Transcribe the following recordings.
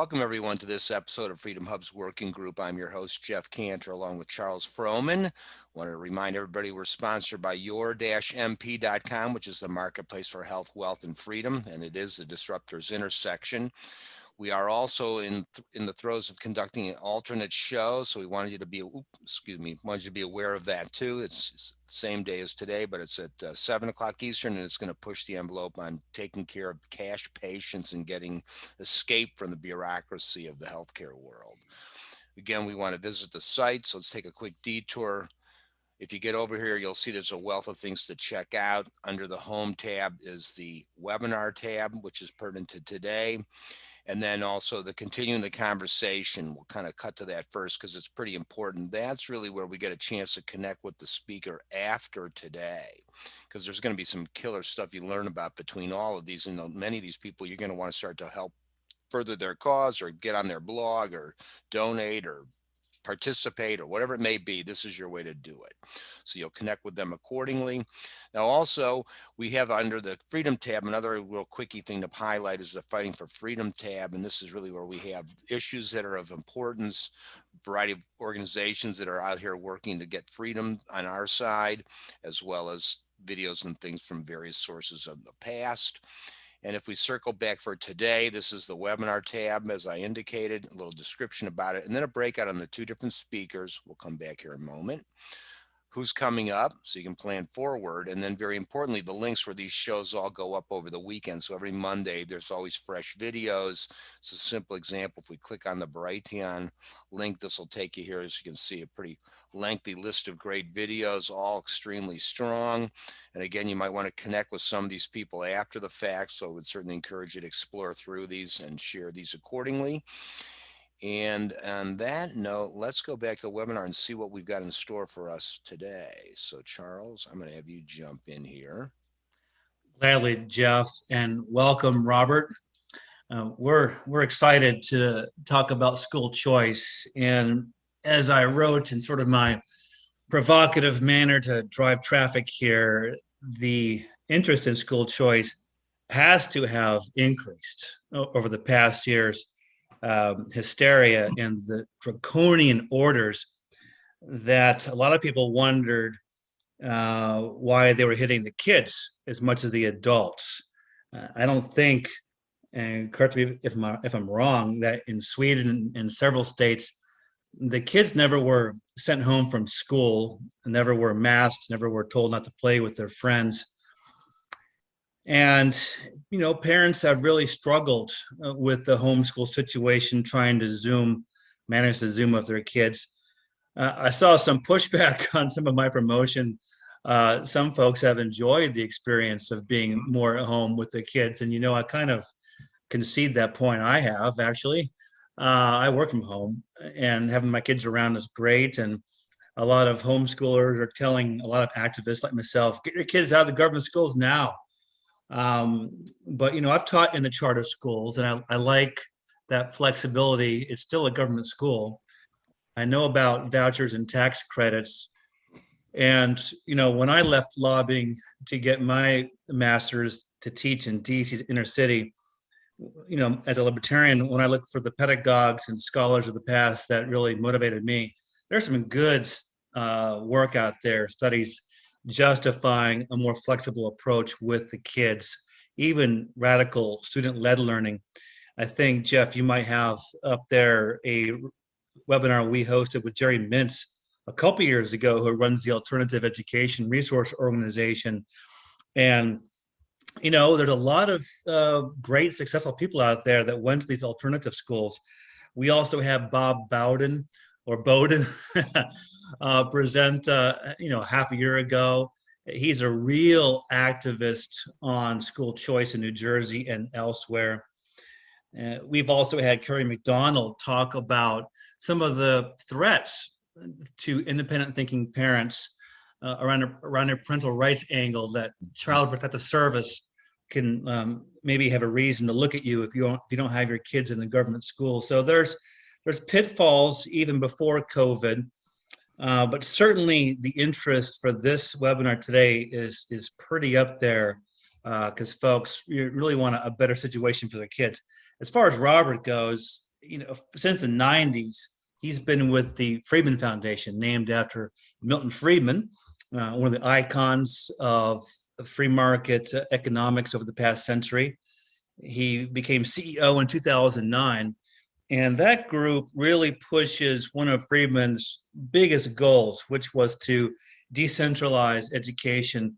Welcome, everyone, to this episode of Freedom Hub's Working Group. I'm your host, Jeff Cantor, along with Charles Froman. Want to remind everybody we're sponsored by your-mp.com, which is the marketplace for health, wealth, and freedom, and it is the disruptor's intersection. We are also in the throes of conducting an alternate show, so we wanted you to wanted you to be aware of that too. It's the same day as today, but it's at 7 o'clock Eastern, and it's going to push the envelope on taking care of cash patients and getting escape from the bureaucracy of the healthcare world. Again, we want to visit the site, so let's take a quick detour. If you get over here, you'll see there's a wealth of things to check out. Under the Home tab is the Webinar tab, which is pertinent to today. And then also the continuing the conversation, we'll kind of cut to that first because it's pretty important. That's really where we get a chance to connect with the speaker after today, because there's going to be some killer stuff you learn about between all of these. And many of these people, you're going to want to start to help further their cause or get on their blog or donate or participate or whatever it may be. This is your way to do it. So you'll connect with them accordingly. Now, also, we have under the Freedom tab, another real quickie thing to highlight is the Fighting for Freedom tab. And this is really where we have issues that are of importance, variety of organizations that are out here working to get freedom on our side, as well as videos and things from various sources of the past. And if we circle back for today, this is the Webinar tab, as I indicated, a little description about it, and then a breakout on the two different speakers. We'll come back here in a moment. Who's coming up, so you can plan forward. And then very importantly, the links where these shows all go up over the weekend. So every Monday, there's always fresh videos. It's a simple example. If we click on the Brighteon link, this will take you here. As you can see, a pretty lengthy list of great videos, all extremely strong. And again, you might want to connect with some of these people after the fact. So I would certainly encourage you to explore through these and share these accordingly. And on that note, let's go back to the webinar and see what we've got in store for us today. So Charles, I'm going to have you jump in here. Gladly, Jeff, and welcome, Robert. We're excited to talk about school choice. And as I wrote in sort of my provocative manner to drive traffic here, the interest in school choice has to have increased over the past years. Hysteria and the draconian orders that a lot of people wondered why they were hitting the kids as much as the adults. I don't think, and correct me if I'm wrong, that in Sweden and several states, the kids never were sent home from school, never were masked, never were told not to play with their friends. And, parents have really struggled with the homeschool situation, trying to manage the Zoom with their kids. I saw some pushback on some of my promotion. Some folks have enjoyed the experience of being more at home with the kids. And, I kind of concede that point. I have actually. I work from home, and having my kids around is great. And a lot of homeschoolers are telling a lot of activists like myself, get your kids out of the government schools now. But I've taught in the charter schools, and I like that flexibility. It's still a government school. I know about vouchers and tax credits. And, when I left lobbying to get my master's to teach in DC's inner city, as a libertarian, when I look for the pedagogues and scholars of the past that really motivated me, there's some good work out there, studies justifying a more flexible approach with the kids, even radical student-led learning. I think, Jeff, you might have up there a webinar we hosted with Jerry Mintz a couple years ago, who runs the Alternative Education Resource Organization. And, there's a lot of great, successful people out there that went to these alternative schools. We also have Bob Bowden present, half a year ago. He's a real activist on school choice in New Jersey and elsewhere. We've also had Kerry McDonald talk about some of the threats to independent thinking parents around a parental rights angle that Child Protective Service can maybe have a reason to look at you if you don't have your kids in the government school. So there's pitfalls even before COVID, but certainly the interest for this webinar today is pretty up there because folks really want a better situation for their kids. As far as Robert goes, since the 90s, he's been with the Friedman Foundation, named after Milton Friedman, one of the icons of free market economics over the past century. He became CEO in 2009. And that group really pushes one of Friedman's biggest goals, which was to decentralize education,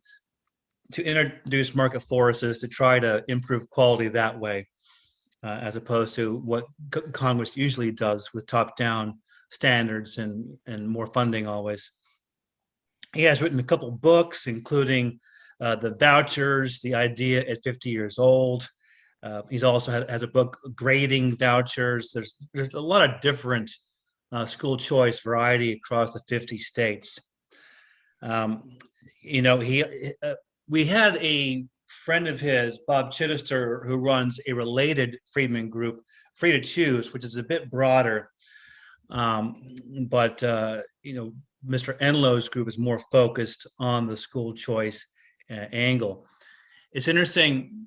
to introduce market forces, to try to improve quality that way, as opposed to what Congress usually does with top-down standards and more funding always. He has written a couple books, including The Vouchers, The Idea at 50 Years Old. He's also has a book, Grading Vouchers. There's a lot of different school choice variety across the 50 states. He we had a friend of his, Bob Chittister, who runs a related Friedman group, Free to Choose, which is a bit broader. But Mr. Enlow's group is more focused on the school choice angle. It's interesting.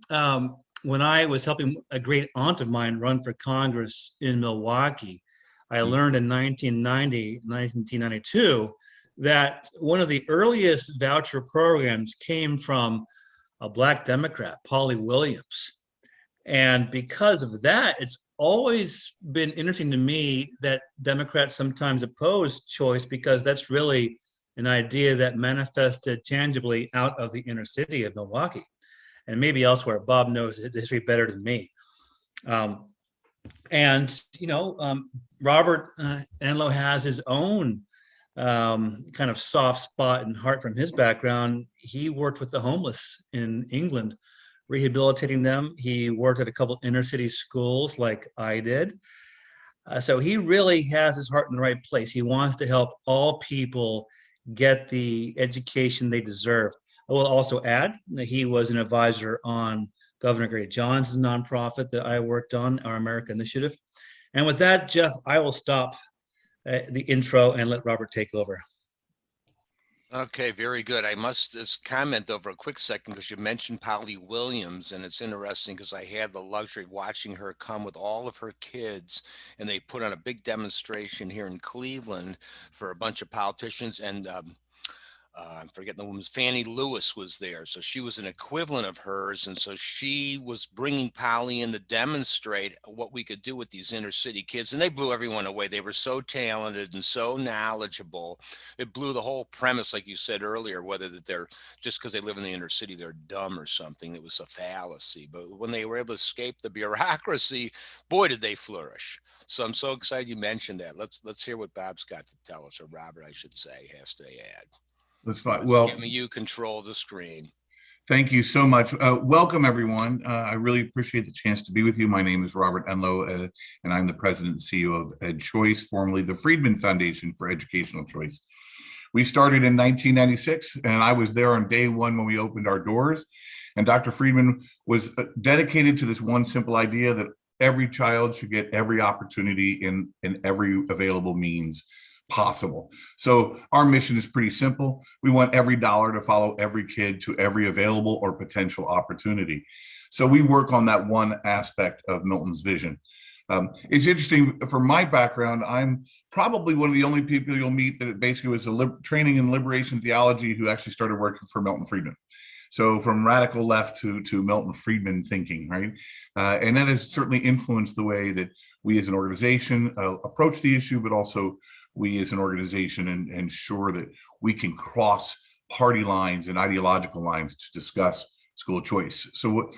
When I was helping a great aunt of mine run for Congress in Milwaukee, I learned in 1992, that one of the earliest voucher programs came from a Black Democrat, Polly Williams. And because of that, it's always been interesting to me that Democrats sometimes oppose choice, because that's really an idea that manifested tangibly out of the inner city of Milwaukee and maybe elsewhere. Bob knows the history better than me. Robert Enlow has his own kind of soft spot and heart from his background. He worked with the homeless in England, rehabilitating them. He worked at a couple inner city schools like I did. So he really has his heart in the right place. He wants to help all people get the education they deserve. I will also add that he was an advisor on Governor Gary Johnson's nonprofit that I worked on, Our America Initiative. And with that, Jeff, I will stop the intro and let Robert take over. Okay, very good. I must just comment over a quick second, because you mentioned Polly Williams, and it's interesting because I had the luxury of watching her come with all of her kids, and they put on a big demonstration here in Cleveland for a bunch of politicians, and I'm forgetting the woman's, Fannie Lewis was there. So she was an equivalent of hers. And so she was bringing Polly in to demonstrate what we could do with these inner city kids. And they blew everyone away. They were so talented and so knowledgeable. It blew the whole premise, like you said earlier, whether that they're just because they live in the inner city, they're dumb or something. It was a fallacy. But when they were able to escape the bureaucracy, boy, did they flourish. So I'm so excited you mentioned that. Let's hear what Bob's got to tell us, or Robert, I should say, has to add. That's fine. Well, give me, you control the screen. Thank you so much. Welcome, everyone. I really appreciate the chance to be with you. My name is Robert Enlow, and I'm the president and CEO of EdChoice, formerly the Friedman Foundation for Educational Choice. We started in 1996, and I was there on day one when we opened our doors. And Dr. Friedman was dedicated to this one simple idea that every child should get every opportunity in every available means possible. So our mission is pretty simple. We want every dollar to follow every kid to every available or potential opportunity. So we work on that one aspect of Milton's vision. It's interesting, from my background, I'm probably one of the only people you'll meet that basically was training in liberation theology who actually started working for Milton Friedman. So from radical left to Milton Friedman thinking, right? And that has certainly influenced the way that we as an organization approach the issue, but also we as an organization ensure that we can cross party lines and ideological lines to discuss school choice. So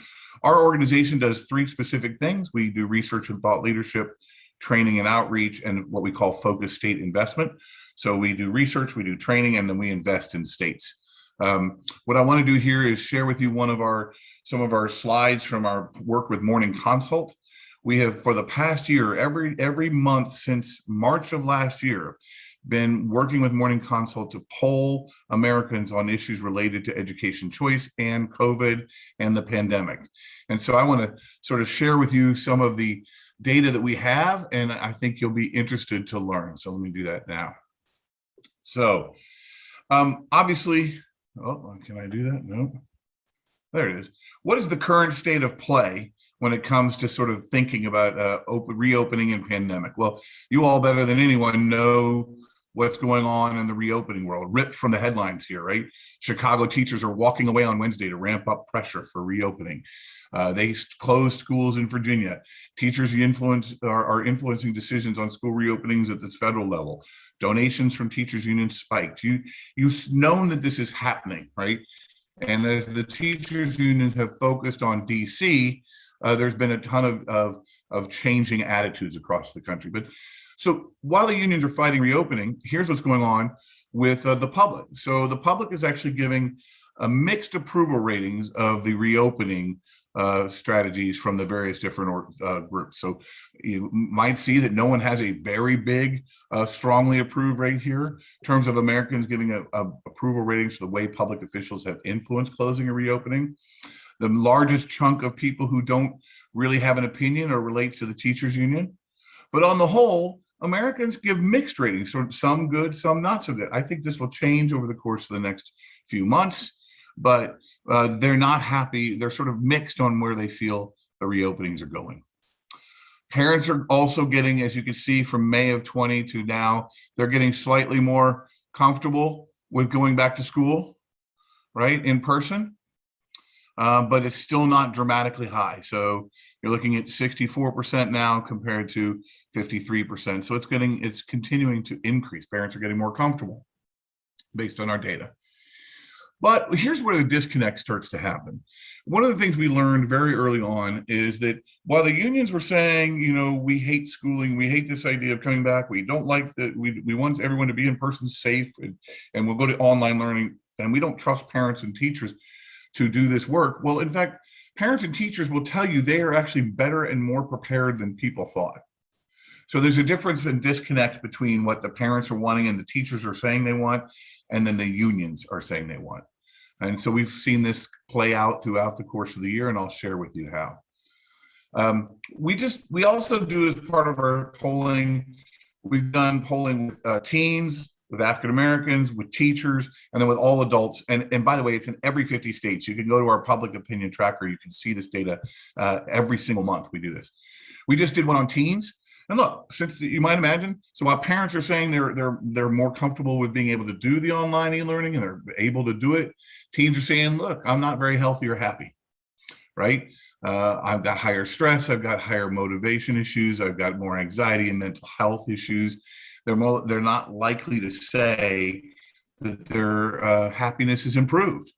our organization does three specific things. We do research and thought leadership, training and outreach, and what we call focused state investment. So we do research, we do training, and then we invest in states. What I want to do here is share with you some of our slides from our work with Morning Consult. We have, for the past year, every month since March of last year, been working with Morning Consult to poll Americans on issues related to education choice and COVID and the pandemic. And so I want to sort of share with you some of the data that we have, and I think you'll be interested to learn. So let me do that now. So obviously, can I do that? No. There it is. What is the current state of play when it comes to sort of thinking about reopening and pandemic. Well, you all better than anyone know what's going on in the reopening world, ripped from the headlines here, right? Chicago teachers are walking away on Wednesday to ramp up pressure for reopening. They closed schools in Virginia. Teachers are influencing decisions on school reopenings at this federal level. Donations from teachers unions spiked. You've known that this is happening, right? And as the teachers unions have focused on DC, there's been a ton of changing attitudes across the country. But so while the unions are fighting reopening, here's what's going on with the public. So the public is actually giving a mixed approval ratings of the reopening strategies from the various different groups. So you might see that no one has a very big, strongly approved rate here in terms of Americans giving a approval ratings to the way public officials have influenced closing and reopening. The largest chunk of people who don't really have an opinion or relate to the teachers union. But on the whole, Americans give mixed ratings, so some good, some not so good. I think this will change over the course of the next few months, but they're not happy. They're sort of mixed on where they feel the reopenings are going. Parents are also getting, as you can see, from May of 20 to now, they're getting slightly more comfortable with going back to school, right, in person, but it's still not dramatically high. So you're looking at 64% now compared to 53%. So it's continuing to increase. Parents are getting more comfortable based on our data. But here's where the disconnect starts to happen. One of the things we learned very early on is that while the unions were saying, you know, we hate schooling, we hate this idea of coming back, we don't like that, we want everyone to be in person safe, and we'll go to online learning, and we don't trust parents and teachers to do this work. Well, in fact, parents and teachers will tell you they are actually better and more prepared than people thought. So there's a difference in disconnect between what the parents are wanting and the teachers are saying they want, and then the unions are saying they want. And so we've seen this play out throughout the course of the year, and I'll share with you how. We also do, as part of our polling, we've done polling with teens, with African Americans, with teachers, and then with all adults. And by the way, it's in every 50 states. You can go to our public opinion tracker. You can see this data every single month we do this. We just did one on teens. And look, since you might imagine, so while parents are saying they're more comfortable with being able to do the online e-learning and they're able to do it, teens are saying, look, I'm not very healthy or happy, right? I've got higher stress, I've got higher motivation issues, I've got more anxiety and mental health issues. They're not likely to say that their happiness is improved,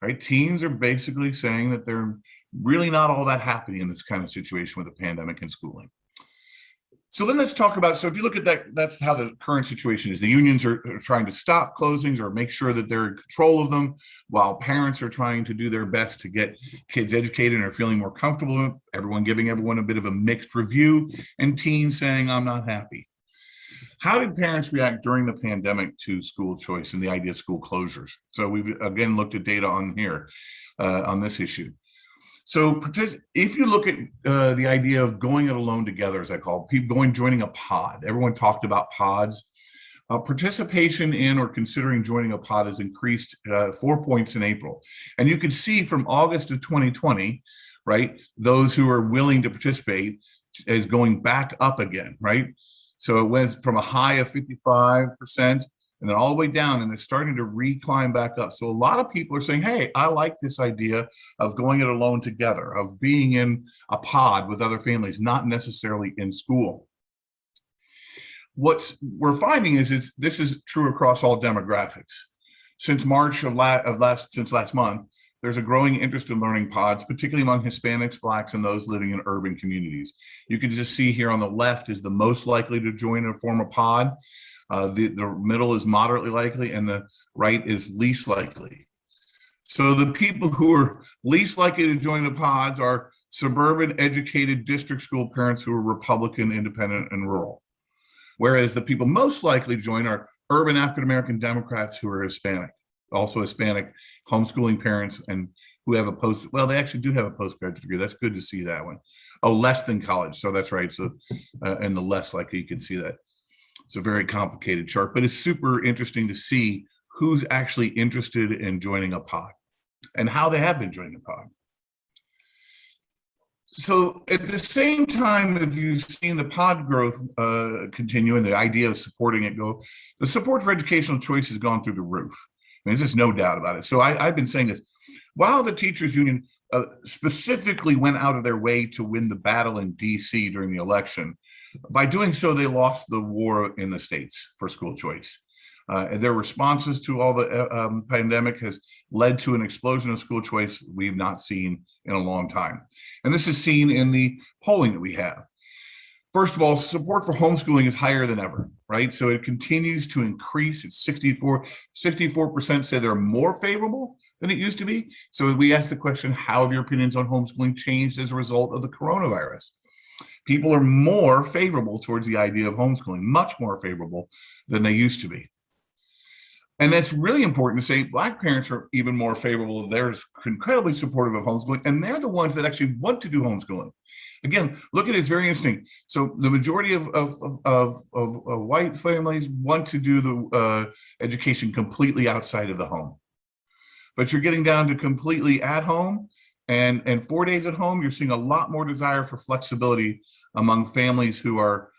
right? Teens are basically saying that they're really not all that happy in this kind of situation with the pandemic and schooling. So then let's talk about, so if you look at that, that's how the current situation is. The unions are trying to stop closings or make sure that they're in control of them, while parents are trying to do their best to get kids educated and are feeling more comfortable. Everyone giving everyone a bit of a mixed review, and teens saying, I'm not happy. How did parents react during the pandemic to school choice and the idea of school closures? So we've again looked at data on here on this issue. So if you look at the idea of going it alone together, as I call it, people joining a pod, everyone talked about pods. Participation in or considering joining a pod has increased 4 points in April. And you can see from August of 2020, right, those who are willing to participate is going back up again, right? So it went from a high of 55% and then all the way down, and it's starting to reclimb back up. So a lot of people are saying, hey, I like this idea of going it alone together, of being in a pod with other families, not necessarily in school. What we're finding is this is true across all demographics. Since March of last month, there's a growing interest in learning pods, particularly among Hispanics, Blacks, and those living in urban communities. You can just see here on the left is the most likely to join or form a pod. The middle is moderately likely, and the right is least likely. So the people who are least likely to join the pods are suburban, educated district school parents who are Republican, independent, and rural. Whereas the people most likely to join are urban African-American Democrats who are Hispanic, also Hispanic homeschooling parents, and who have they actually do have a postgraduate degree. That's good to see that one. Oh, less than college. So that's right. So, and the less likely you can see that. It's a very complicated chart, but it's super interesting to see who's actually interested in joining a pod and how they have been joining a pod. So at the same time, if you've seen the pod growth continue and the idea of supporting it go, the support for educational choice has gone through the roof. I mean, there's just no doubt about it. So I've been saying this, while the teachers union specifically went out of their way to win the battle in DC during the election, by doing so, they lost the war in the states for school choice. And their responses to all the pandemic has led to an explosion of school choice we've not seen in a long time. And this is seen in the polling that we have. First of all, support for homeschooling is higher than ever, right? So it continues to increase. It's 64% say they're more favorable than it used to be. So we ask the question, how have your opinions on homeschooling changed as a result of the coronavirus? People are more favorable towards the idea of homeschooling, much more favorable than they used to be. And that's really important to say. Black parents are even more favorable. They're incredibly supportive of homeschooling, and they're the ones that actually want to do homeschooling. Again, look at it, it's very interesting. So the majority of white families want to do the education completely outside of the home. But you're getting down to completely at home and 4 days at home, you're seeing a lot more desire for flexibility among families who are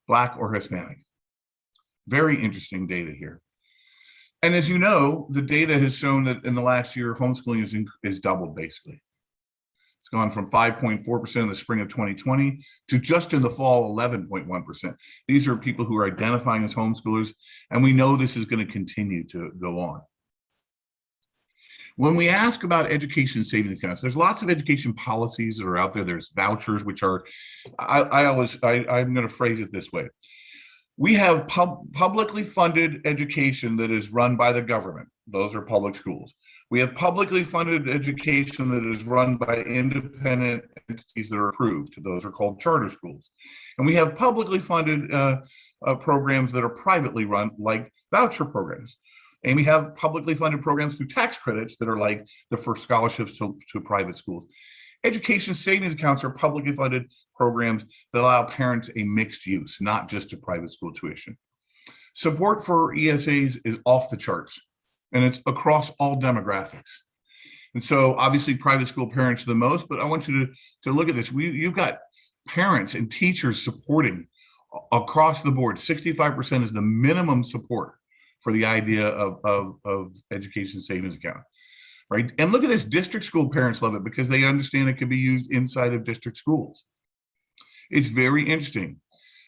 Black or Hispanic. Very interesting data here. And as you know, the data has shown that in the last year, homeschooling is doubled basically. It's gone from 5.4% in the spring of 2020 to just in the fall, 11.1%. These are people who are identifying as homeschoolers, and we know this is going to continue to go on. When we ask about education savings accounts, there's lots of education policies that are out there. There's vouchers, which are, I'm going to phrase it this way. We have publicly funded education that is run by the government. Those are public schools. We have publicly funded education that is run by independent entities that are approved. Those are called charter schools. And we have publicly funded programs that are privately run, like voucher programs. And we have publicly funded programs through tax credits that are like for scholarships to private schools. Education savings accounts are publicly funded programs that allow parents a mixed use, not just a private school tuition. Support for ESAs is off the charts, and it's across all demographics. And so obviously private school parents are the most, but I want you to look at this. You've got parents and teachers supporting across the board. 65% is the minimum support for the idea of education savings account. Right. And look at this, district school parents love it because they understand it can be used inside of district schools. It's very interesting.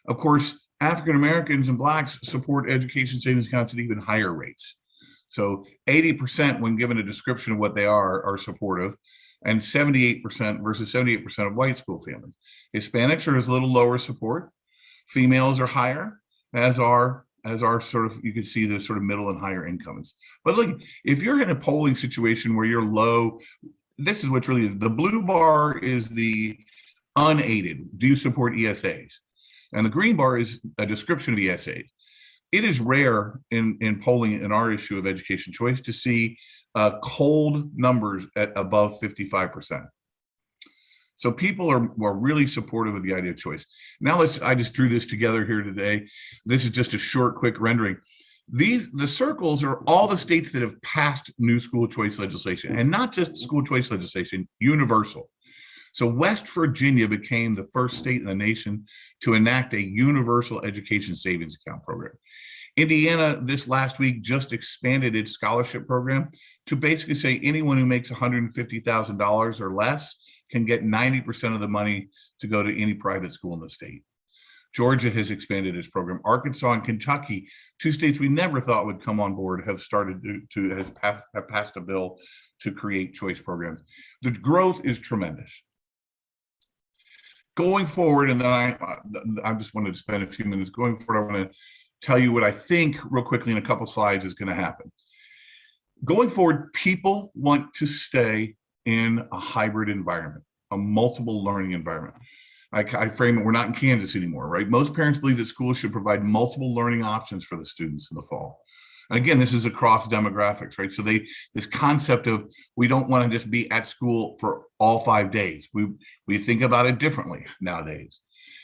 Of course, African Americans and Blacks support education savings accounts at even higher rates. So 80% when given a description of what they are supportive, and 78% versus 78% of white school families. Hispanics are a little lower support. Females are higher, as are sort of, you can see the sort of middle and higher incomes. But look, if you're in a polling situation where you're low, this is what's really, the blue bar is the unaided. Do you support ESAs? And the green bar is a description of ESAs. It is rare in polling in our issue of education choice to see cold numbers at above 55%. So people are really supportive of the idea of choice. Now I just drew this together here today. This is just a short, quick rendering. The circles are all the states that have passed new school choice legislation, and not just school choice legislation, universal. So West Virginia became the first state in the nation to enact a universal education savings account program. Indiana this last week just expanded its scholarship program to basically say anyone who makes $150,000 or less can get 90% of the money to go to any private school in the state. Georgia has expanded its program. Arkansas and Kentucky, two states we never thought would come on board, have started have passed a bill to create choice programs. The growth is tremendous. Going forward, and then I just wanted to spend a few minutes going forward. I want to tell you what I think real quickly in a couple slides is going to happen. Going forward, people want to stay in a hybrid environment, a multiple learning environment. I frame it, we're not in Kansas anymore, right? Most parents believe that schools should provide multiple learning options for the students in the fall. And again, this is across demographics, right? So this concept of we don't want to just be at school for all 5 days. We think about it differently nowadays.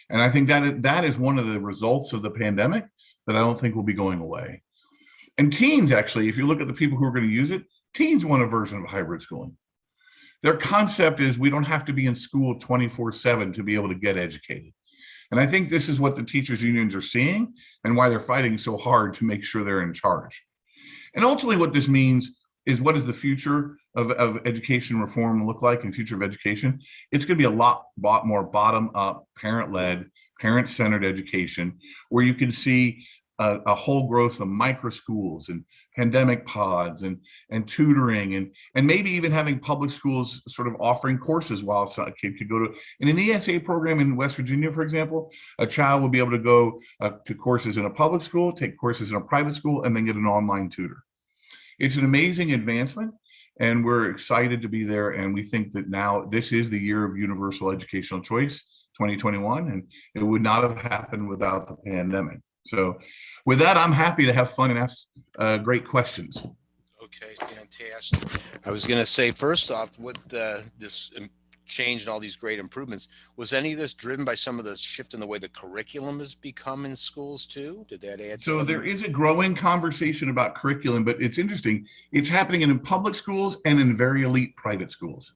And I think that is one of the results of the pandemic that I don't think will be going away. And teens, actually, if you look at the people who are going to use it, teens want a version of hybrid schooling. Their concept is we don't have to be in school 24/7 to be able to get educated. And I think this is what the teachers unions are seeing and why they're fighting so hard to make sure they're in charge. And ultimately what this means is, what is the future of education reform look like, and future of education? It's going to be a lot more bottom-up, parent-led, parent-centered education, where you can see a whole growth of micro schools and pandemic pods and tutoring and maybe even having public schools sort of offering courses while a kid could go to in an ESA program in West Virginia, for example. A child will be able to go to courses in a public school, take courses in a private school, and then get an online tutor. It's an amazing advancement, and we're excited to be there. And we think that now this is the year of universal educational choice, 2021, and it would not have happened without the pandemic. So with that, I'm happy to have fun and ask great questions. Okay, fantastic. I was going to say, first off, with this change and all these great improvements, was any of this driven by some of the shift in the way the curriculum has become in schools too? Did that add to So there is a growing conversation about curriculum, but it's interesting. It's happening in public schools and in very elite private schools,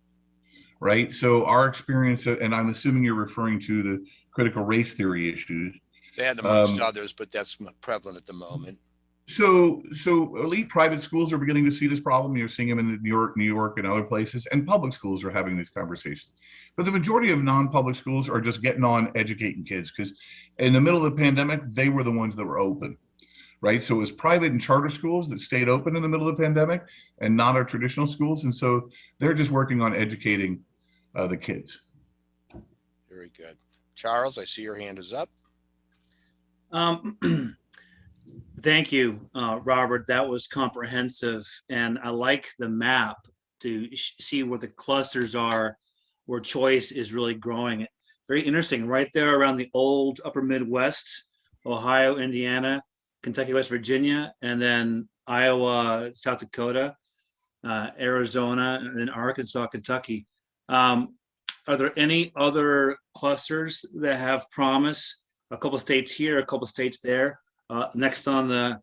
right? So our experience, and I'm assuming you're referring to the critical race theory issues. That amongst others, but that's prevalent at the moment. So elite private schools are beginning to see this problem. You're seeing them in New York, and other places, and public schools are having these conversations. But the majority of non-public schools are just getting on educating kids, because in the middle of the pandemic, they were the ones that were open, right? So it was private and charter schools that stayed open in the middle of the pandemic, and not our traditional schools. And so they're just working on educating the kids. Very good. Charles, I see your hand is up. Thank you, Robert. That was comprehensive, and I like the map to see where the clusters are, where choice is really growing. Very interesting, right there around the old upper Midwest, Ohio, Indiana, Kentucky, West Virginia, and then Iowa, South Dakota, Arizona, and then Arkansas, Kentucky. Are there any other clusters that have promise? A couple of states here, a couple of states there. Next on the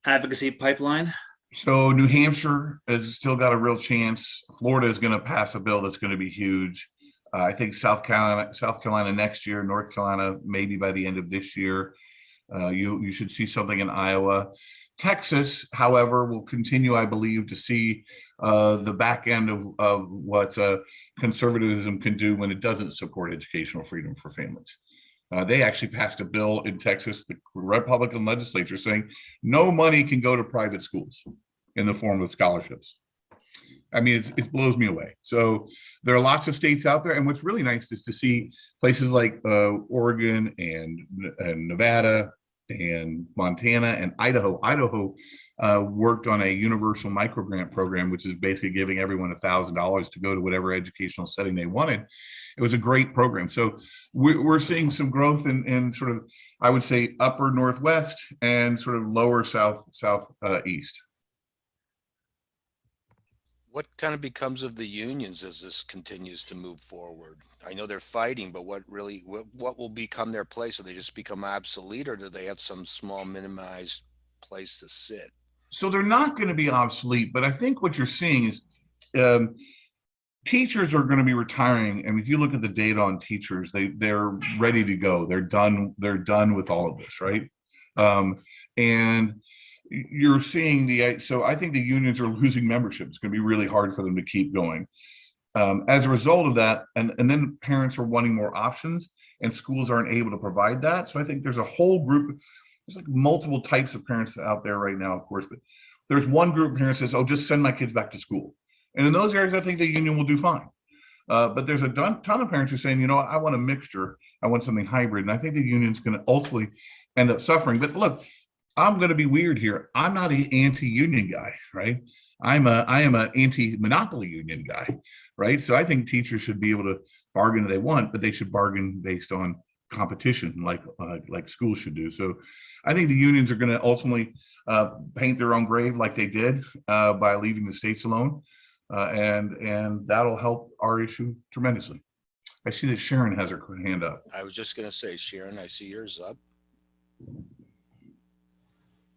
advocacy pipeline. So New Hampshire has still got a real chance. Florida is going to pass a bill that's going to be huge. I think South Carolina next year, North Carolina maybe by the end of this year. You should see something in Iowa. Texas, however, will continue, I believe, to see the back end of what conservatism can do when it doesn't support educational freedom for families. They actually passed a bill in Texas, the Republican legislature, saying no money can go to private schools in the form of scholarships. I mean, it blows me away. So there are lots of states out there. And what's really nice is to see places like Oregon and Nevada and Montana and Idaho. Idaho worked on a universal microgrant program, which is basically giving everyone $1,000 to go to whatever educational setting they wanted. It was a great program. So we're seeing some growth in sort of, I would say, upper Northwest and sort of lower Southeast. What kind of becomes of the unions as this continues to move forward? I know they're fighting, but what will become their place? Do they just become obsolete, or do they have some small minimized place to sit? So they're not going to be obsolete, but I think what you're seeing is teachers are going to be retiring. And if you look at the data on teachers, they're ready to go. They're done with all of this, right? And you're seeing so I think the unions are losing membership. It's going to be really hard for them to keep going. As a result of that, and then parents are wanting more options, and schools aren't able to provide that. So I think there's a whole group, there's like multiple types of parents out there right now, of course, but there's one group of parents that says, oh, just send my kids back to school. And in those areas, I think the union will do fine. But there's a ton of parents who are saying, you know, I want a mixture. I want something hybrid. And I think the union's going to ultimately end up suffering. But look, I'm going to be weird here. I'm not an anti-union guy, right? I am an anti-monopoly union guy, right? So I think teachers should be able to bargain if they want, but they should bargain based on competition, like schools should do. So I think the unions are going to ultimately paint their own grave like they did by leaving the states alone. And that'll help our issue tremendously. I see that Sharon has her hand up. I was just going to say, Sharon, I see yours up.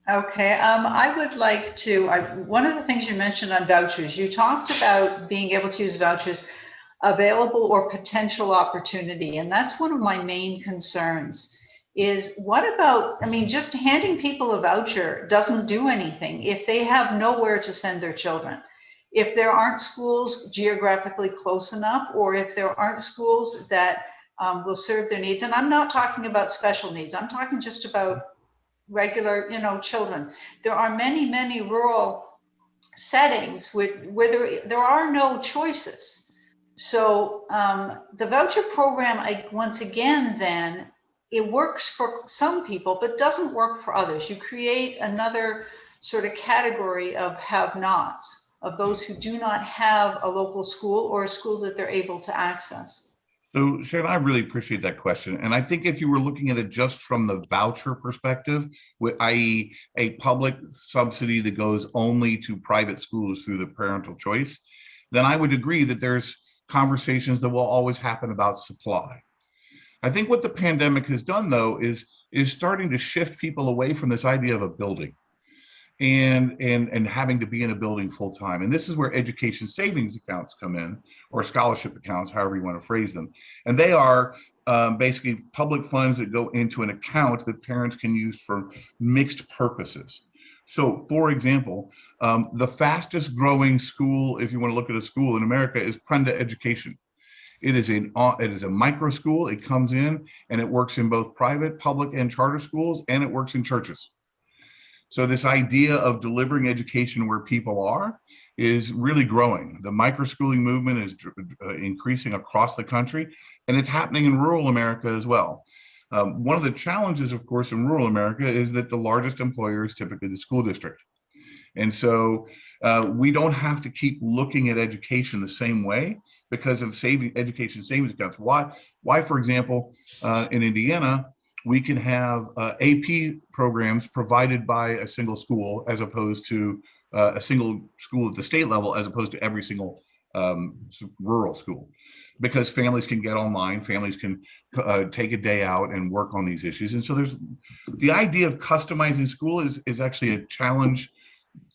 Okay, I would like to, one of the things you mentioned on vouchers, you talked about being able to use vouchers, available or potential opportunity, and that's one of my main concerns. Is what about, I mean, just handing people a voucher doesn't do anything if they have nowhere to send their children. If there aren't schools geographically close enough, or if there aren't schools that will serve their needs, and I'm not talking about special needs, I'm talking just about regular, children. There are many, many rural settings where there are no choices. So the voucher program, once again, then it works for some people, but doesn't work for others. You create another sort of category of have-nots, of those who do not have a local school or a school that they're able to access. So Sharon, I really appreciate that question. And I think if you were looking at it just from the voucher perspective, i.e. a public subsidy that goes only to private schools through the parental choice, then I would agree that there's conversations that will always happen about supply. I think what the pandemic has done, though, is starting to shift people away from this idea of a building and having to be in a building full time. And this is where education savings accounts come in, or scholarship accounts, however you want to phrase them. And they are basically public funds that go into an account that parents can use for mixed purposes. So, for example, the fastest growing school, if you want to look at a school in America, is Prenda Education. It is a micro school. It comes in and it works in both private, public, and charter schools, and it works in churches. So this idea of delivering education where people are is really growing. The microschooling movement is increasing across the country, and it's happening in rural America as well. One of the challenges, of course, in rural America is that the largest employer is typically the school district. And so we don't have to keep looking at education the same way because of education savings accounts. Why, for example, in Indiana, we can have AP programs provided by a single school as opposed to a single school at the state level, as opposed to every single rural school, because families can get online, families can take a day out and work on these issues. And so there's the idea of customizing school is actually a challenge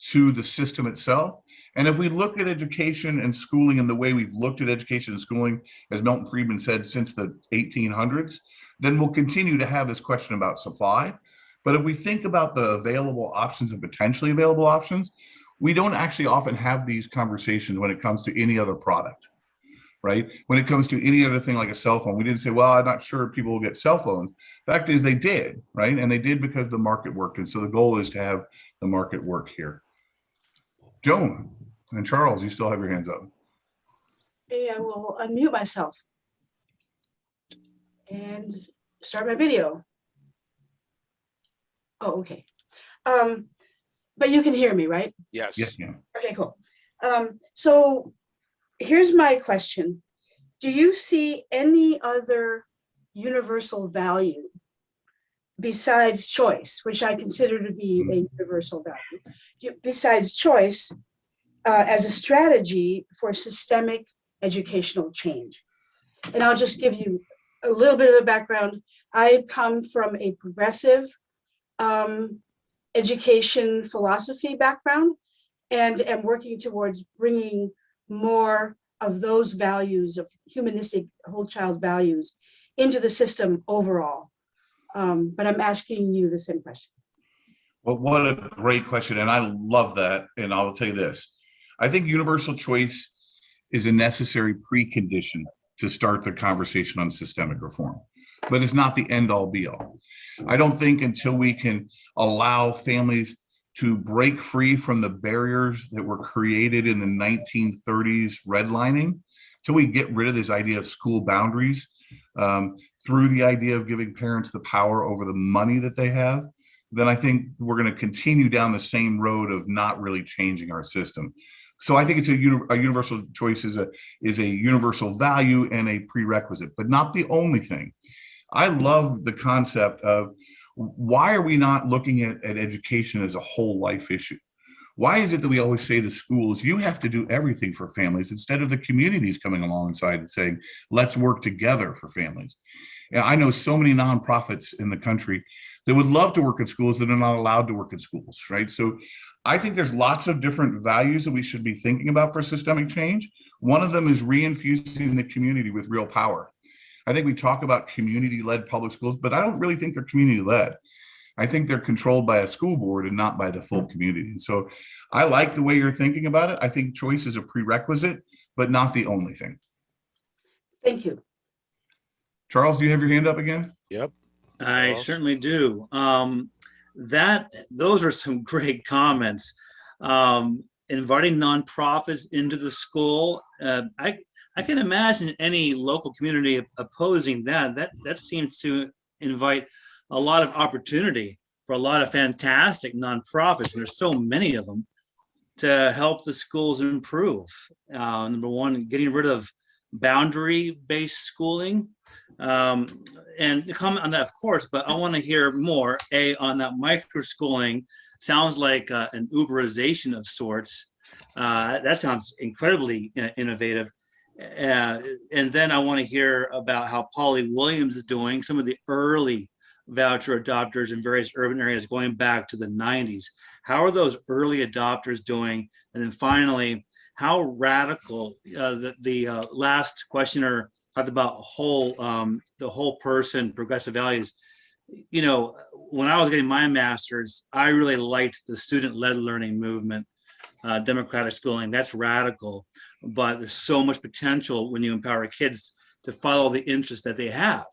to the system itself. And if we look at education and schooling and the way we've looked at education and schooling, as Milton Friedman said, since the 1800s, then we'll continue to have this question about supply. But if we think about the available options and potentially available options, we don't actually often have these conversations when it comes to any other product, right? When it comes to any other thing like a cell phone, we didn't say, well, I'm not sure people will get cell phones. The fact is they did, right? And they did because the market worked. And so the goal is to have the market work here. Joan and Charles, you still have your hands up. Okay, I will unmute myself and start my video. Oh, okay. But you can hear me, right? Yes. Yes, yeah. Okay, cool. So here's my question. Do you see any other universal value besides choice, which I consider to be a universal value, besides choice as a strategy for systemic educational change? And I'll just give you a little bit of a background. I come from a progressive education philosophy background and am working towards bringing more of those values of humanistic whole child values into the system overall. But I'm asking you the same question. Well, what a great question. And I love that. And I will tell you this. I think universal choice is a necessary precondition to start the conversation on systemic reform, but it's not the end all be all. I don't think until we can allow families to break free from the barriers that were created in the 1930s redlining, till we get rid of this idea of school boundaries, through the idea of giving parents the power over the money that they have, then I think we're going to continue down the same road of not really changing our system. So I think it's a universal choice is a universal value and a prerequisite, but not the only thing. I love the concept of why are we not looking at education as a whole life issue? Why is it that we always say to schools, you have to do everything for families, instead of the communities coming alongside and saying, let's work together for families? And I know so many nonprofits in the country that would love to work at schools that are not allowed to work at schools, right? So I think there's lots of different values that we should be thinking about for systemic change. One of them is reinfusing the community with real power. I think we talk about community-led public schools, but I don't really think they're community-led. I think they're controlled by a school board and not by the full community. And so I like the way you're thinking about it. I think choice is a prerequisite, but not the only thing. Thank you. Charles, do you have your hand up again? Yep. I Charles? certainly do. Those are some great comments. Inviting nonprofits into the school. I can imagine any local community opposing that. That seems to invite a lot of opportunity for a lot of fantastic nonprofits, and there's so many of them, to help the schools improve. Number one, getting rid of boundary-based schooling. And comment on that, of course, but I want to hear more, on that micro-schooling. Sounds like an Uberization of sorts. That sounds incredibly innovative. And then I want to hear about how Polly Williams is doing, some of the early voucher adopters in various urban areas going back to the 90s. How are those early adopters doing? And then finally, how radical, the last questioner talked about the whole person, progressive values. You know, when I was getting my master's, I really liked the student-led learning movement, democratic schooling. That's radical, but there's so much potential when you empower kids to follow the interests that they have.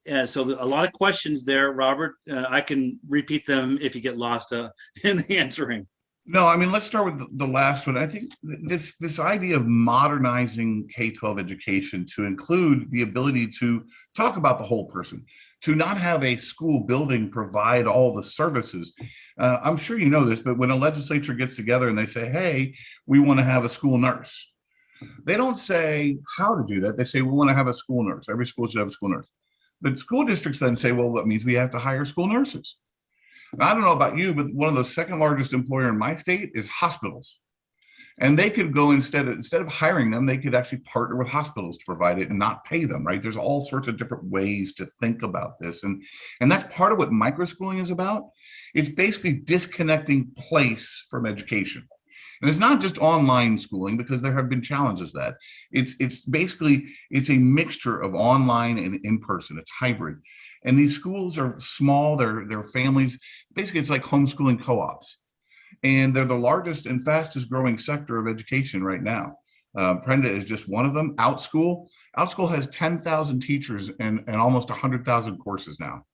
And so a lot of questions there, Robert. I can repeat them if you get lost in the answering. No, I mean, let's start with the last one. I think this idea of modernizing K-12 education to include the ability to talk about the whole person, to not have a school building provide all the services. I'm sure you know this, but when a legislature gets together and they say, hey, we want to have a school nurse, they don't say how to do that. They say, we want to have a school nurse. Every school should have a school nurse. But school districts then say, well, that means we have to hire school nurses. Now, I don't know about you, but one of the second largest employer in my state is hospitals. And they could go instead of hiring them, they could actually partner with hospitals to provide it and not pay them, right? There's all sorts of different ways to think about this. And that's part of what microschooling is about. It's basically disconnecting place from education. And it's not just online schooling, because there have been challenges that it's basically a mixture of online and in-person. It's hybrid. And these schools are small, they're families. Basically, it's like homeschooling co-ops. And they're the largest and fastest growing sector of education right now. Prenda is just one of them. OutSchool has 10,000 teachers and almost 100,000 courses now.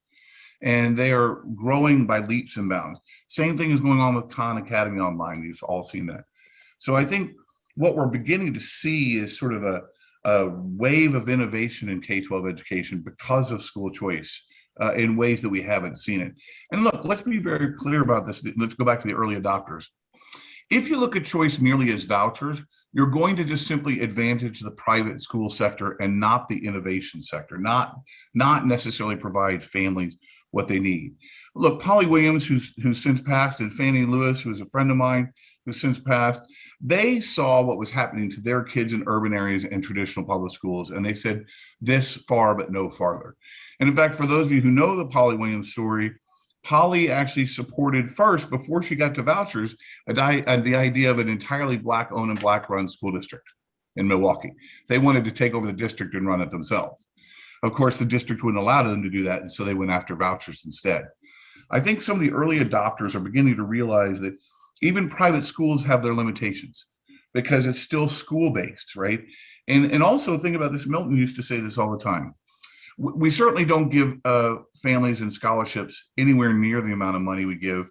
And they are growing by leaps and bounds. Same thing is going on with Khan Academy Online. You've all seen that. So I think what we're beginning to see is sort of a wave of innovation in K-12 education because of school choice in ways that we haven't seen it. And look, let's be very clear about this. Let's go back to the early adopters. If you look at choice merely as vouchers, you're going to just simply advantage the private school sector and not the innovation sector, not necessarily provide families what they need. Look, Polly Williams, who's since passed, and Fannie Lewis, who is a friend of mine, who's since passed, they saw what was happening to their kids in urban areas and traditional public schools. And they said, this far, but no farther. And in fact, for those of you who know the Polly Williams story, Polly actually supported first, before she got to vouchers, the idea of an entirely Black-owned and Black-run school district in Milwaukee. They wanted to take over the district and run it themselves. Of course, the district wouldn't allow them to do that, and so they went after vouchers instead. I think some of the early adopters are beginning to realize that even private schools have their limitations because it's still school-based, right? And also think about this, Milton used to say this all the time. We certainly don't give families and scholarships anywhere near the amount of money we give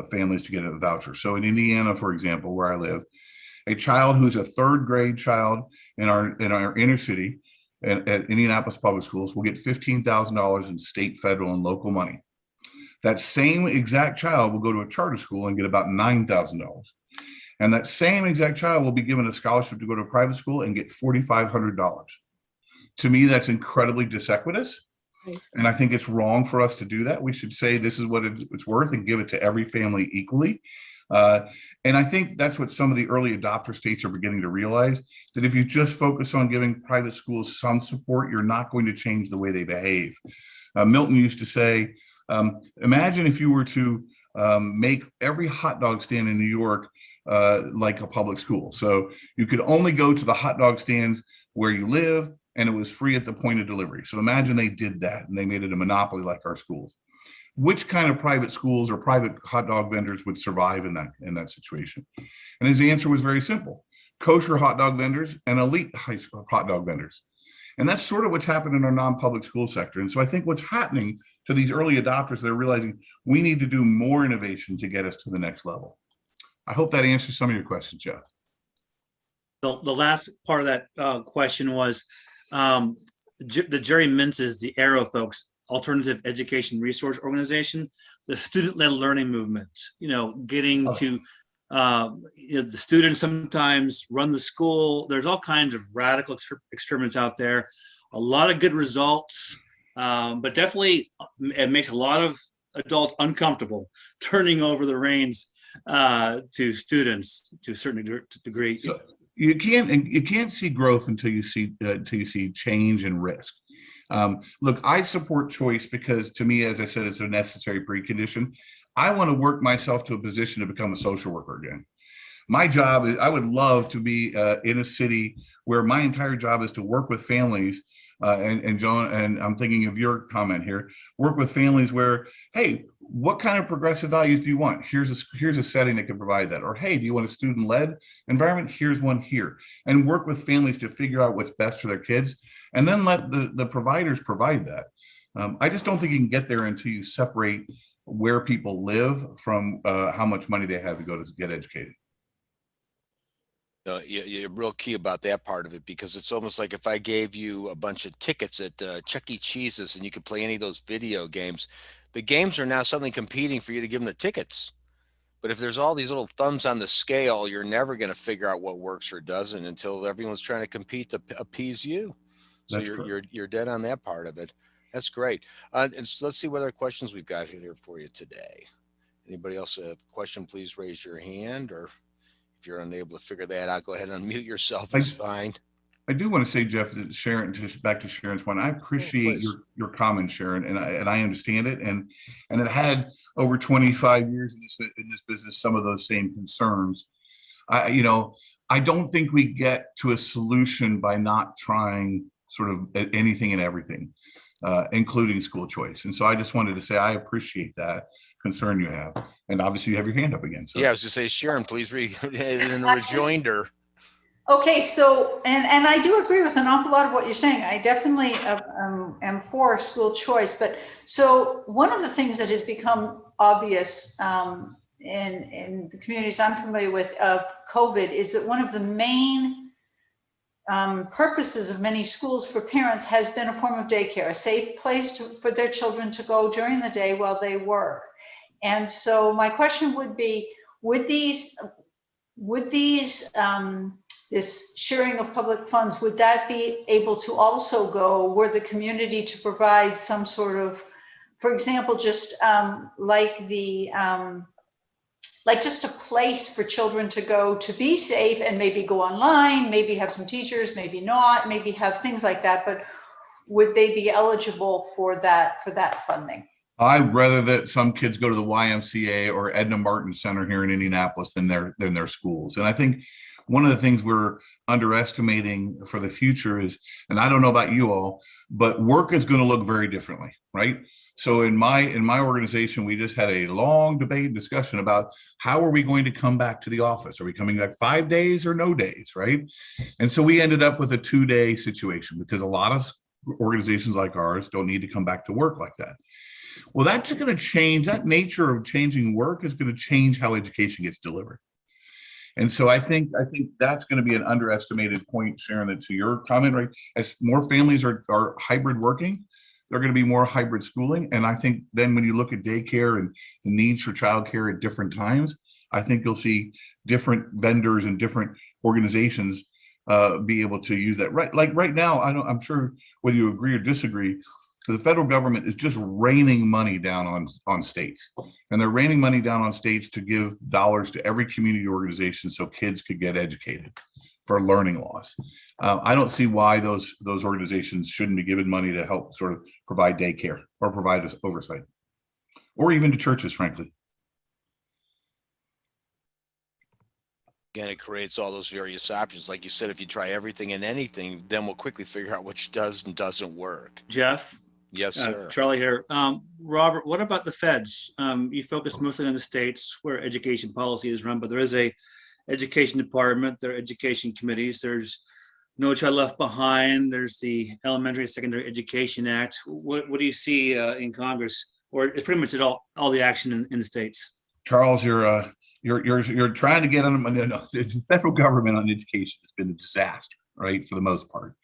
families to get a voucher. So in Indiana, for example, where I live, a child who's a third grade child in our inner city at Indianapolis Public Schools will get $15,000 in state, federal, and local money. That same exact child will go to a charter school and get about $9,000. And that same exact child will be given a scholarship to go to a private school and get $4,500. To me, that's incredibly disequitous. Right. And I think it's wrong for us to do that. We should say this is what it's worth and give it to every family equally. And I think that's what some of the early adopter states are beginning to realize, that if you just focus on giving private schools some support, you're not going to change the way they behave. Milton used to say, imagine if you were to make every hot dog stand in New York like a public school. So you could only go to the hot dog stands where you live, and it was free at the point of delivery. So imagine they did that and they made it a monopoly like our schools. Which kind of private schools or private hot dog vendors would survive in that situation? And his answer was very simple: kosher hot dog vendors and elite hot dog vendors. And that's sort of what's happened in our non-public school sector. And so I think what's happening to these early adopters, they're realizing we need to do more innovation to get us to the next level. I hope that answers some of your questions, Jeff. The last part of that question was the Jerry Mintz's, the Arrow folks, Alternative Education Resource Organization, the student-led learning movement, getting to, the students sometimes run the school. There's all kinds of radical experiments out there, a lot of good results, but definitely it makes a lot of adults uncomfortable turning over the reins to students to a certain degree. So you can't see growth until you see change and risk. Look, I support choice because, to me, as I said, it's a necessary precondition. I want to work myself to a position to become a social worker again. My job is, I would love to be in a city where my entire job is to work with families. And John, and I'm thinking of your comment here, work with families where, hey, what kind of progressive values do you want? Here's a setting that can provide that. Or, hey, do you want a student-led environment? Here's one here. And work with families to figure out what's best for their kids, and then let the providers provide that. I just don't think you can get there until you separate where people live from how much money they have to go to get educated. You're real key about that part of it, because it's almost like if I gave you a bunch of tickets at Chuck E. Cheese's and you could play any of those video games, the games are now suddenly competing for you to give them the tickets. But if there's all these little thumbs on the scale, you're never going to figure out what works or doesn't until everyone's trying to compete to appease you. So you're dead on that part of it. That's great. And so let's see what other questions we've got here for you today. Anybody else have a question? Please raise your hand, or if you're unable to figure that out, go ahead and unmute yourself. It's fine. I do want to say, Jeff, that Sharon, just back to Sharon's point, I appreciate your comment, Sharon, and I understand it, and it had over 25 years in this business some of those same concerns. I don't think we get to a solution by not trying sort of anything and everything, including school choice. And so I just wanted to say I appreciate that concern you have, and obviously you have your hand up again. So yeah, I was just say, Sharon, please read in a rejoinder. Okay, so, and I do agree with an awful lot of what you're saying. I definitely am for school choice. But so one of the things that has become obvious in the communities I'm familiar with of COVID is that one of the main purposes of many schools for parents has been a form of daycare, a safe place for their children to go during the day while they work. And so my question would be, would this sharing of public funds, would that be able to also go were the community to provide some sort of, for example, just like just a place for children to go to be safe and maybe go online, maybe have some teachers, maybe not, maybe have things like that, but would they be eligible for that funding? I'd rather that some kids go to the YMCA or Edna Martin Center here in Indianapolis than their schools. And I think one of the things we're underestimating for the future is, and I don't know about you all, but work is going to look very differently, right? So in my organization, we just had a long debate and discussion about how are we going to come back to the office? Are we coming back 5 days or no days, right? And so we ended up with a 2-day situation because a lot of organizations like ours don't need to come back to work like that. Well, that's going to change. That nature of changing work is going to change how education gets delivered. And so I think that's going to be an underestimated point, Sharon, that to your comment, right? As more families are hybrid working, they're going to be more hybrid schooling. And I think then when you look at daycare and the needs for childcare at different times, I think you'll see different vendors and different organizations be able to use that. Right, like right now, I'm sure whether you agree or disagree, So the federal government is just raining money down on states, and they're raining money down on states to give dollars to every community organization so kids could get educated for learning loss. I don't see why those organizations shouldn't be given money to help sort of provide daycare or provide us oversight, or even to churches, frankly. Again, it creates all those various options. Like you said, if you try everything and anything, then we'll quickly figure out which does and doesn't work. Jeff, Yes, sir. Charlie here. Robert, what about the feds? You focus mostly on the states where education policy is run, but there is a education department, there are education committees, there's No Child Left Behind, there's the Elementary and Secondary Education Act. What do you see in Congress, or it's pretty much all the action in the states? Charles, you're trying to get on. No, the federal government on education has been a disaster, right, for the most part.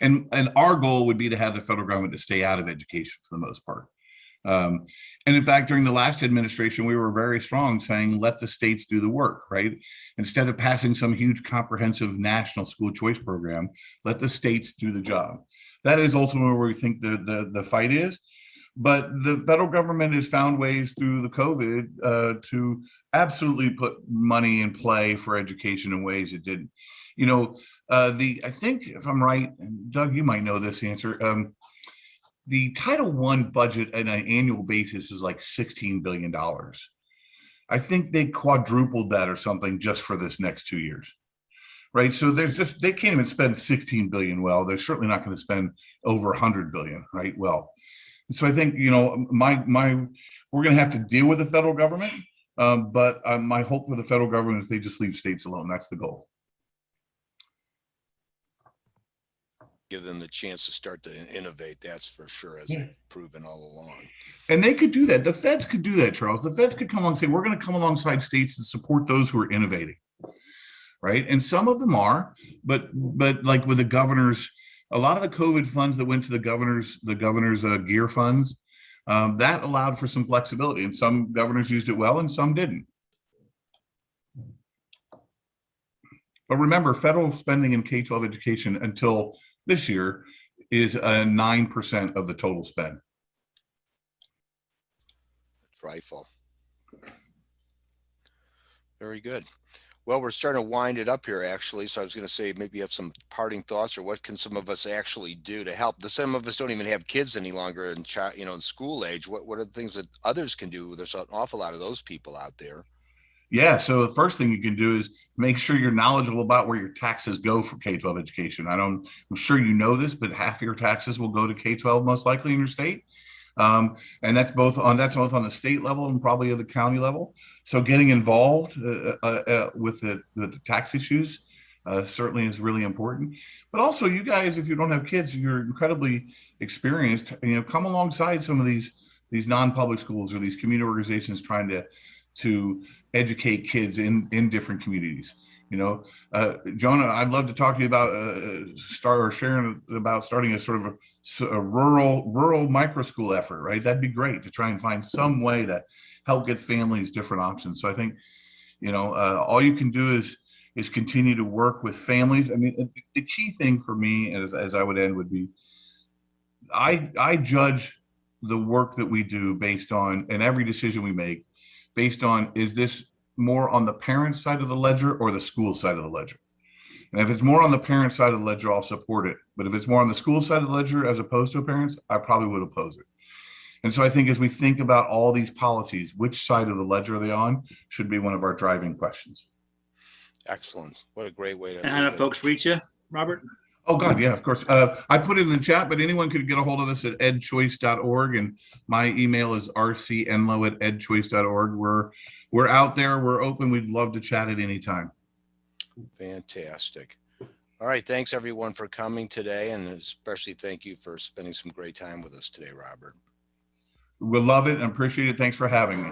And our goal would be to have the federal government to stay out of education for the most part. And in fact, during the last administration, we were very strong saying, let the states do the work, right? Instead of passing some huge comprehensive national school choice program, let the states do the job. That is ultimately where we think the fight is. But the federal government has found ways through the COVID to absolutely put money in play for education in ways it didn't. You know, I think if I'm right, and Doug, you might know this answer. The Title I budget on an annual basis is like $16 billion. I think they quadrupled that or something just for this next 2 years, right? So they can't even spend 16 billion well. They're certainly not going to spend over 100 billion, right? Well, so I think, you know, we're going to have to deal with the federal government, but my hope for the federal government is they just leave states alone. That's the goal. Give them the chance to start to innovate, that's for sure, as they've proven all along. And they could do that. The feds could do that, Charles. The feds could come along and say, we're going to come alongside states and support those who are innovating, right? And some of them are, but like with the governors, a lot of the COVID funds that went to the governor's gear funds, that allowed for some flexibility, and some governors used it well and some didn't. But remember, federal spending in K-12 education until this year is 9% of the total spend. Trifle. Very good. Well, we're starting to wind it up here, actually. So I was going to say, maybe you have some parting thoughts, or what can some of us actually do to help? Some of us don't even have kids any longer in in school age. What are the things that others can do? There's an awful lot of those people out there. Yeah. So the first thing you can do is make sure you're knowledgeable about where your taxes go for K-12 education. I'm sure you know this, but half of your taxes will go to K-12 most likely in your state. And that's both on the state level and probably at the county level. So getting involved with the tax issues certainly is really important. But also, you guys, if you don't have kids, you're incredibly experienced. Come alongside some of these non-public schools or these community organizations trying to educate kids in different communities. Jonah, I'd love to talk to you about sharing about starting a sort of a rural micro school effort, right? That'd be great to try and find some way to help get families different options. So I think, all you can do is continue to work with families. I mean, the key thing for me, as I would end, would be, I judge the work that we do based on, and every decision we make, based on, is this more on the parent side of the ledger or the school side of the ledger? And if it's more on the parent side of the ledger, I'll support it. But if it's more on the school side of the ledger as opposed to parents, I probably would oppose it. And so I think as we think about all these policies, which side of the ledger are they on, should be one of our driving questions. Excellent. What a great way to. And how do folks reach you, Robert? Oh, God, yeah, of course. I put it in the chat, but anyone could get a hold of us at edchoice.org. And my email is rcenlow@edchoice.org. We're out there. We're open. We'd love to chat at any time. Fantastic. All right. Thanks, everyone, for coming today. And especially thank you for spending some great time with us today, Robert. We'll love it and appreciate it. Thanks for having me.